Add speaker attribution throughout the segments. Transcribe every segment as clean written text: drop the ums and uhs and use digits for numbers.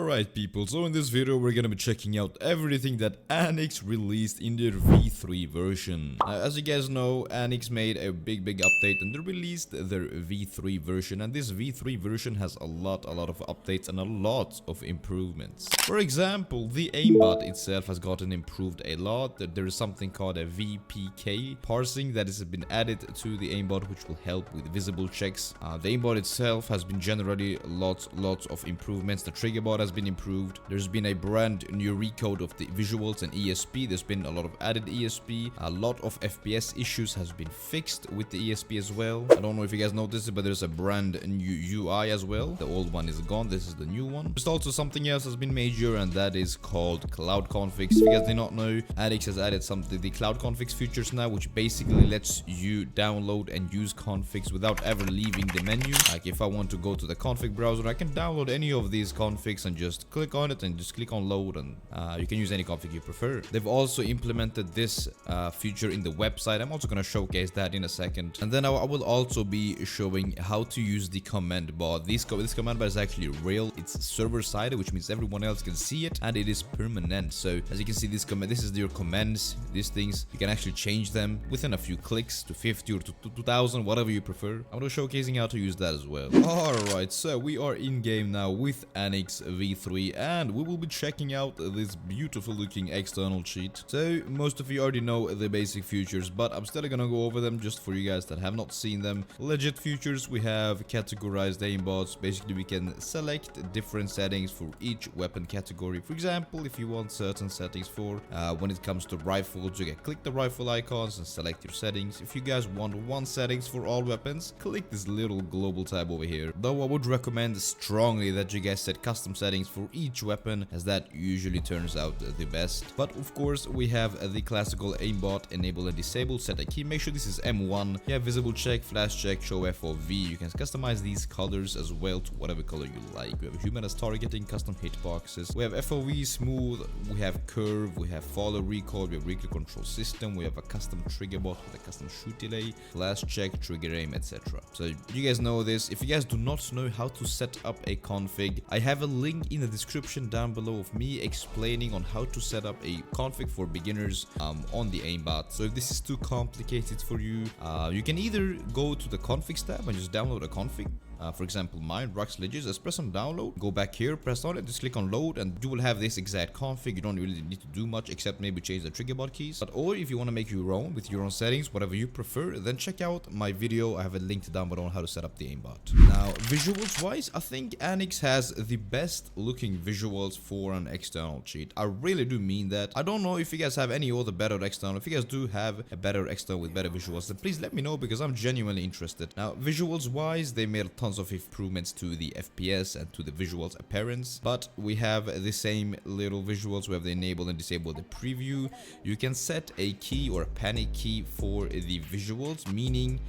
Speaker 1: Alright people, so in this video we're gonna be checking out everything that Anyx released in their V3 version. As you guys know, Anyx made a big update and they released their V3 version, and this V3 version has a lot of updates and a lot of improvements. For example, the AIMBOT itself has gotten improved a lot. There is something called a VPK parsing that has been added to the AIMBOT, which will help with visible checks. The AIMBOT itself has been generally lots of improvements. The trigger bot has been improved. There's been a brand new recode of the visuals and ESP. There's been a lot of added ESP. A lot of FPS issues has been fixed with the ESP as well. I don't know if you guys noticed it, but there's a brand new UI as well. The old one is gone. This is the new one. There's also something else that's been major, and that is called cloud configs. If you guys did not know, Anyx has added the cloud configs features now, which basically lets you download and use configs without ever leaving the menu. Like if I want to go to the config browser, I can download any of these configs and just click on it and just click on load, and you can use any config you prefer. They've also implemented this feature in the website. I'm also going to showcase that in a second, and then I will also be showing how to use the command bot. This command bot is actually real. It's server side, which means everyone else can see it, and it is permanent. So as you can see, this is your commands. These things you can actually change them within a few clicks to 50 or to 2000, whatever you prefer. I'm going to showcasing how to use that as well. Alright, so we are in game now with Anyx V3, and we will be checking out this beautiful looking external cheat. So most of you already know the basic features, but I'm still gonna go over them just for you guys that have not seen them. Legit features: we have categorized aimbots. Basically we can select different settings for each weapon category. For example, if you want certain settings for when it comes to rifles, you can click the rifle icons and select your settings. If you guys want one settings for all weapons, click this little global tab over here. Though I would recommend strongly that you guys set custom settings for each weapon, as that usually turns out the best. But of course we have the classical aimbot: enable and disable, set a key, make sure this is M1. You have visible check, flash check, show FOV. You can customize these colors as well to whatever color you like. We have human as targeting, custom hitboxes. We have FOV, smooth, we have curve, we have follow recoil, we have recoil control system, we have a custom trigger bot with a custom shoot delay, flash check, trigger aim, etc. So you guys know this. If you guys do not know how to set up a config, I have a link in the description down below of me explaining on how to set up a config for beginners on the aimbot. So if this is too complicated for you, you can either go to the configs tab and just download a config. For example, mine, Rux Legis. Just press on download, go back here, press on it, just click on load, and you will have this exact config. You don't really need to do much except maybe change the trigger bot keys. But or if you want to make your own with your own settings, whatever you prefer, then check out my video. I have a link down below on how to set up the aimbot. Now, visuals wise, I think Anyx has the best looking visuals for an external cheat. I really do mean that. I don't know if you guys have any other better external. If you guys do have a better external with better visuals, then please let me know, because I'm genuinely interested. Now, visuals wise, they made tons of improvements to the FPS and to the visuals appearance, but we have the same little visuals. We have the enable and disable the preview. You can set a key or a panic key for the visuals, meaning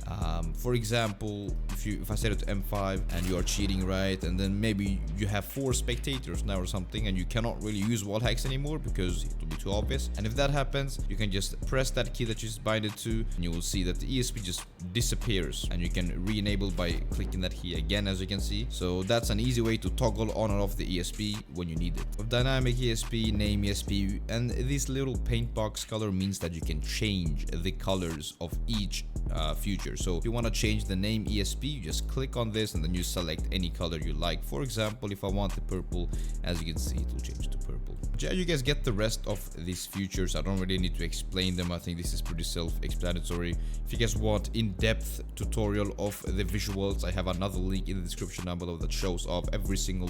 Speaker 1: for example, if I set it to M5 and you are cheating, right, and then maybe you have 4 spectators now or something, and you cannot really use wall hacks anymore because it will be too obvious. And if that happens, you can just press that key that you just bind it to, and you will see that the ESP just disappears, and you can re-enable by clicking that key again, as you can see. So that's an easy way to toggle on and off the ESP when you need it. With dynamic ESP, name ESP, and this little paint box color means that you can change the colors of each feature. So if you want to change the name ESP, you just click on this and then you select any color you like. For example, if I want the purple, as you can see, it will change to purple. Yeah, you guys get the rest of these features. I don't really need to explain them. I think this is pretty self-explanatory. If you guys want in-depth tutorial of the visuals, I have another link in the description down below that shows off every single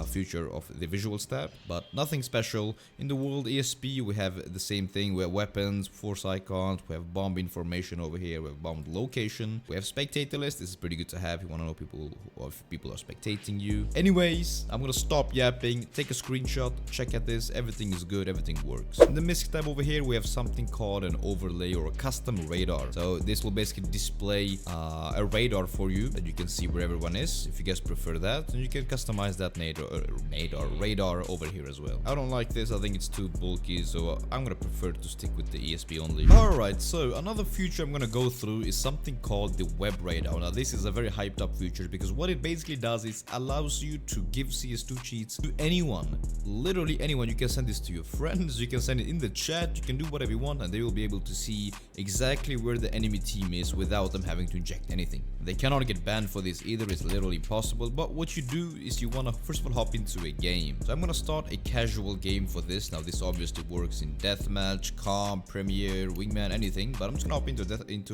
Speaker 1: feature of the visuals tab, but nothing special. In the world ESP, we have the same thing. We have weapons, force icons, we have bomb information over here, we have bomb location, we have spectator list. This is pretty good to have if you want to know if people are spectating you. Anyways, I'm gonna stop yapping, take a screenshot, check at this. Everything is good, everything works. In the MISC tab over here, we have something called an overlay or a custom radar. So this will basically display a radar for you that you can see where everyone is. If you guys prefer that, then you can customize that nade or radar over here as well. I don't like this. I think it's too bulky, so I'm gonna prefer to stick with the ESP only. Alright, so another feature I'm gonna go through is something called the web radar. Now this is a very hyped up feature because what it basically does is allows you to give CS2 cheats to anyone, literally anyone. You can send this to your friends, you can send it in the chat, you can do whatever you want, and they will be able to see exactly where the enemy team is without them having to inject anything. They cannot get banned for this either, it's literally impossible. But what you do is you want to first of all hop into a game. So I'm gonna start a casual game for this. Now this obviously works in deathmatch, comp, premier, wingman, anything, but I'm just gonna hop into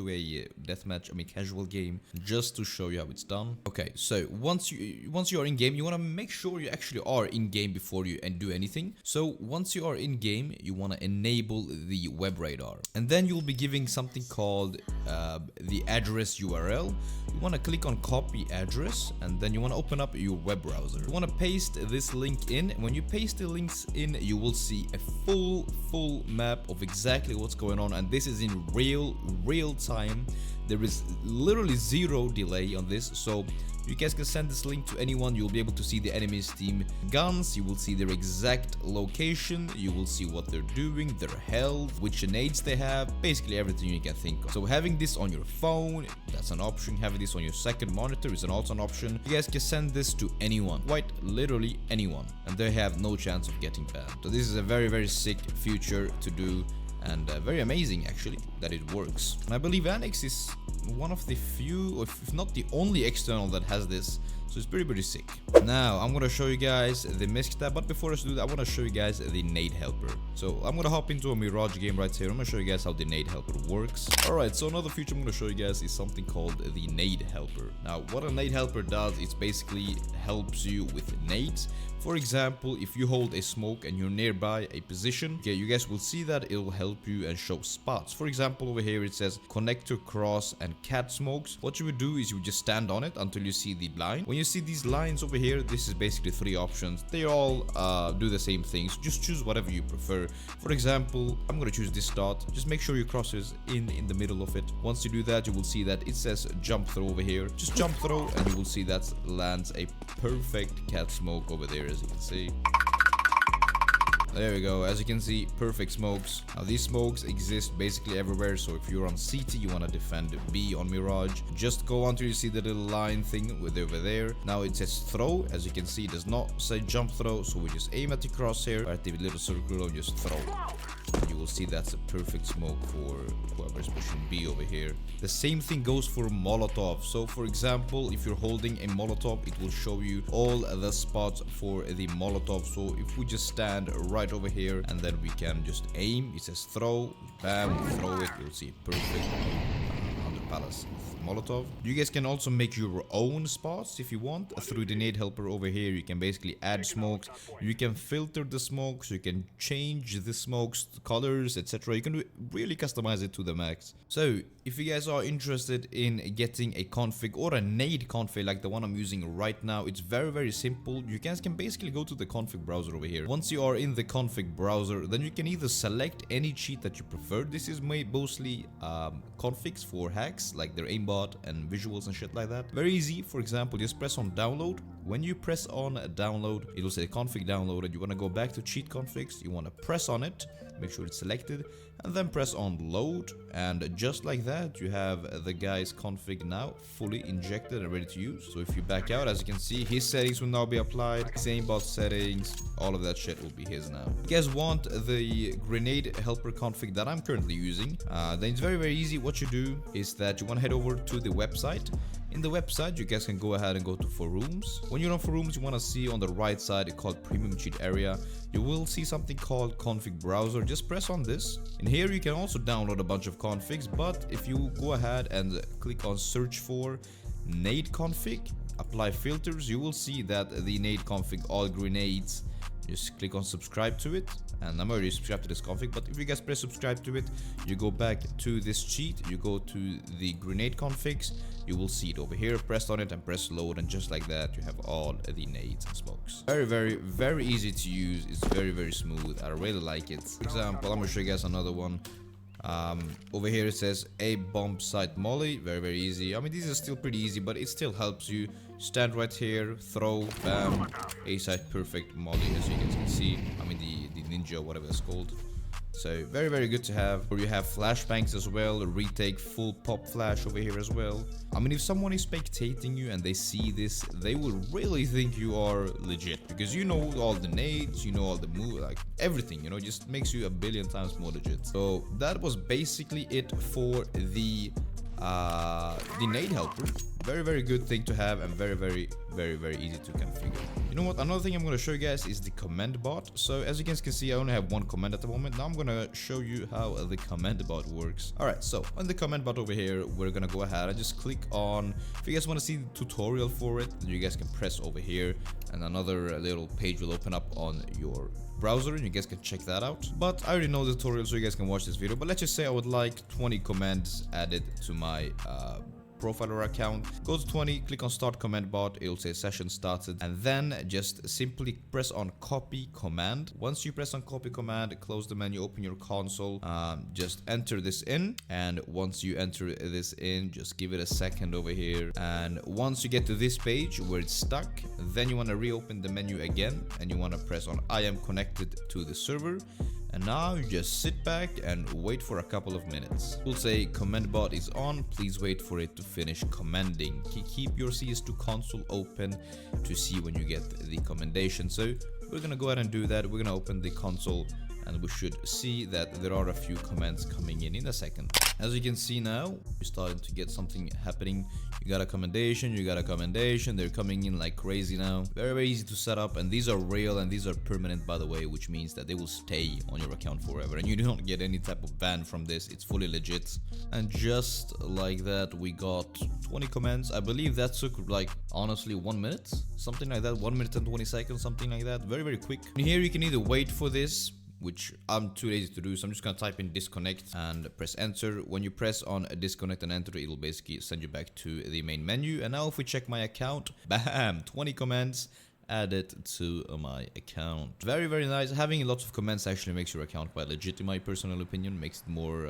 Speaker 1: a deathmatch, casual game, just to show you how it's done. Okay, so once you are in game, you want to make sure you actually are in game before you do anything. So once you are in game, you want to enable the web radar, and then you'll be giving something called the address URL. You want to click on copy address, and then you want to open up your web browser. You want to paste this link in. When you paste the links in, you will see a full map of exactly what's going on, and this is in real time. There is literally zero delay on this, so you guys can send this link to anyone. You'll be able to see the enemy's team guns, you will see their exact location, you will see what they're doing, their health, which nades they have, basically everything you can think of. So having this on your phone, that's an option. Having this on your second monitor is also an option. You guys can send this to anyone, quite literally anyone, and they have no chance of getting banned. So this is a very sick feature to do, and very amazing actually that it works. And I believe Anyx is one of the few, or if not the only external that has this, so it's pretty sick. Now I'm gonna show you guys the misc tab, but before I do that, I want to show you guys the nade helper. So I'm gonna hop into a Mirage game right here. I'm gonna show you guys how the nade helper works. Alright, so another feature I'm gonna show you guys is something called the nade helper. Now what a nade helper does is basically helps you with nades. For example, if you hold a smoke and you're nearby a position, okay, you guys will see that it will help you and show spots. For example, over here it says connector, cross, and cat smokes. What you would do is you would just stand on it until you see the line. When you see these lines over here, this is basically 3 options. They all do the same things. Just choose whatever you prefer. For example, I'm gonna choose this dot. Just make sure your crossers in the middle of it. Once you do that, you will see that it says jump throw over here. Just jump throw, and you will see that lands a perfect cat smoke over there, as you can see. There we go. As you can see, perfect smokes. Now these smokes exist basically everywhere, so if you're on CT, you want to defend B on Mirage, just go until you see the little line thing with over there. Now it says throw. As you can see, it does not say jump throw, so we just aim at the crosshair at the little circle and just throw. You will see that's a perfect smoke for whoever's pushing B over here. The same thing goes for Molotov. So for example, if you're holding a Molotov, it will show you all the spots for the Molotov. So if we just stand right over here and then we can just aim, it says throw, bam, throw it, you'll see perfect under palace Molotov. You guys can also make your own spots if you want through the nade helper over here. You can basically add smokes, you can filter the smokes, you can change the smokes colors, etc. You can really customize it to the max. So if you guys are interested in getting a config or a nade config like the one I'm using right now, it's very simple. You guys can basically go to the config browser over here. Once you are in the config browser, then you can either select any cheat that you prefer. This is mostly configs for hacks like their AIMBOT and visuals and shit like that. Very easy. For example, just press on download. When you press on download, it will say config downloaded. You want to go back to cheat configs, you want to press on it, make sure it's selected, and then press on load, and just like that you have the guy's config now fully injected and ready to use. So if you back out, as you can see, his settings will now be applied, same bot settings, all of that shit will be his now. If you guys want the grenade helper config that I'm currently using, then it's very easy. What you do is that you want to head over to the website. In the website, you guys can go ahead and go to forums. When you're on forums, you want to see on the right side, it's called premium cheat area. You will see something called config browser. Just press on this. In here, you can also download a bunch of configs, but if you go ahead and click on search for nade config, apply filters, you will see that the nade config all grenades. Just click on subscribe to it, and I'm already subscribed to this config, but if you guys press subscribe to it, you go back to this cheat, you go to the grenade configs, you will see it over here. Press on it and press load, and just like that you have all the nades and smokes. Very easy to use. It's very smooth. I really like it. For example, I'm gonna show you guys another one. Over here it says a bomb site molly. Very easy. I mean, these are still pretty easy, but it still helps you. Stand right here, throw, bam, a site perfect molly, as you guys can see. I mean, the ninja, whatever it's called. So very good to have. Or you have flashbangs as well, retake, full pop flash over here as well. I mean, if someone is spectating you and they see this, they will really think you are legit, because you know all the nades, you know all the move, like everything, you know, just makes you a billion times more legit. So that was basically it for the nade helper. Very good thing to have, and very easy to configure. You know what, another thing I'm going to show you guys is the COMMENDBOT. So as you guys can see, I only have one command at the moment. Now I'm going to show you how the COMMENDBOT works. Alright, so on the COMMENDBOT over here, we're going to go ahead and just click on, if you guys want to see the tutorial for it, then you guys can press over here and another little page will open up on your browser and you guys can check that out. But I already know the tutorial, so you guys can watch this video. But let's just say I would like 20 commands added to my profile or account. Go to 20, click on start COMMENDBOT, it'll say session started, and then just simply press on copy command. Once you press on copy command, close the menu, open your console, just enter this in, and once you enter this in, just give it a second over here, and once you get to this page where it's stuck, then you want to reopen the menu again, and you want to press on I am connected to the server. And now you just sit back and wait for a couple of minutes. We'll say COMMENDBOT is on, please wait for it to finish commending. Keep your CS2 console open to see when you get the commendation. So we're gonna go ahead and do that. We're gonna open the console and we should see that there are a few comments coming in a second. As you can see now, we're starting to get something happening. You got a commendation, they're coming in like crazy now. Very easy to set up, and these are real and these are permanent, by the way, which means that they will stay on your account forever and you don't get any type of ban from this. It's fully legit. And just like that, we got 20 comments. I believe that took like honestly 1 minute, something like that, 1 minute and 20 seconds, something like that. Very quick. And here you can either wait for this, which I'm too lazy to do, so I'm just gonna type in disconnect and press enter. When you press on disconnect and enter, it'll basically send you back to the main menu. And now if we check my account, bam, 20 comments added to my account. Very nice. Having lots of comments actually makes your account quite legit, in my personal opinion. Makes it more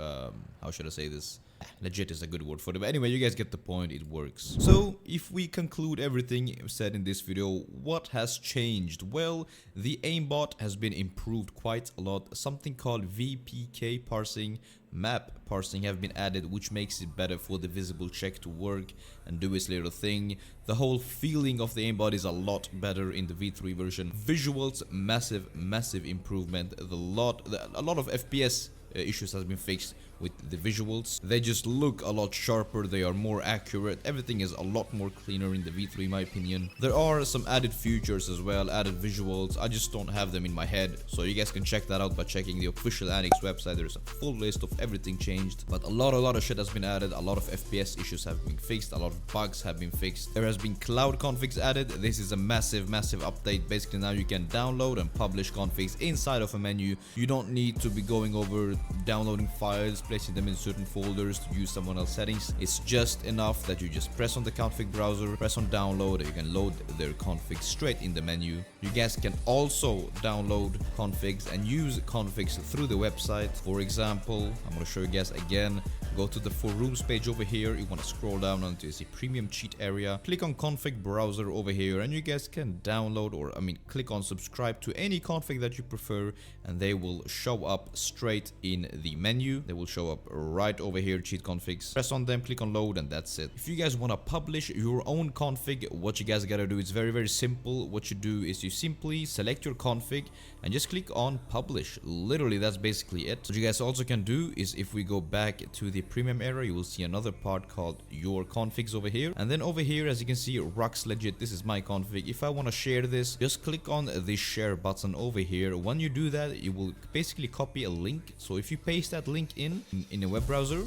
Speaker 1: how should I say this, legit is a good word for it, but anyway, you guys get the point, it works. So if we conclude everything said in this video, what has changed? Well, the AIMBOT has been improved quite a lot. Something called VPK parsing, map parsing have been added, which makes it better for the visible check to work and do its little thing. The whole feeling of the AIMBOT is a lot better in the V3 version. Visuals, massive improvement. A lot of FPS issues has been fixed with the visuals. They just look a lot sharper, they are more accurate, everything is a lot more cleaner in the V3 in my opinion. There are some added features as well, added visuals. I just don't have them in my head, so you guys can check that out by checking the official Anyx website. There's a full list of everything changed, but a lot of shit has been added. A lot of FPS issues have been fixed, a lot of bugs have been fixed. There has been cloud configs added. This is a massive update. Basically now you can download and publish configs inside of a menu. You don't need to be going over downloading files, placing them in certain folders to use someone else's settings. It's just enough that you just press on the config browser, press on download, you can load their config straight in the menu. You guys can also download configs and use configs through the website. For example, I'm going to show you guys again. Go to the for rooms page over here. You want to scroll down until you see premium cheat area. Click on config browser over here and you guys can download, or I mean click on subscribe to any config that you prefer, and they will show up straight in the menu. They will show up right over here, cheat configs. Press on them, click on load, and that's it. If you guys want to publish your own config, what you guys gotta do is very simple. What you do is you simply select your config and just click on publish. Literally, that's basically it. What you guys also can do is, if we go back to the premium area, you will see another part called your configs over here, and then over here, as you can see, rocks legit. This is my config. If I want to share this, just click on the share button over here. When you do that, you will basically copy a link. So if you paste that link in a web browser,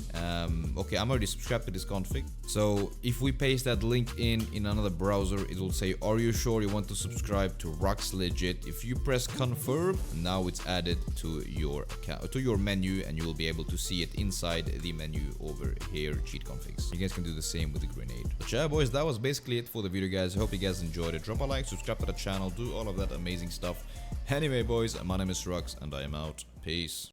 Speaker 1: okay, I'm already subscribed to this config, so if we paste that link in another browser, it will say, are you sure you want to subscribe to rocks legit? If you press confirm, now it's added to your account, to your menu, and you will be able to see it inside the menu over here, cheat configs. You guys can do the same with the grenade. But yeah, boys, that was basically it for the video, guys. I hope you guys enjoyed it. Drop a like, subscribe to the channel, do all of that amazing stuff. Anyway, boys, my name is Rux and I am out. Peace.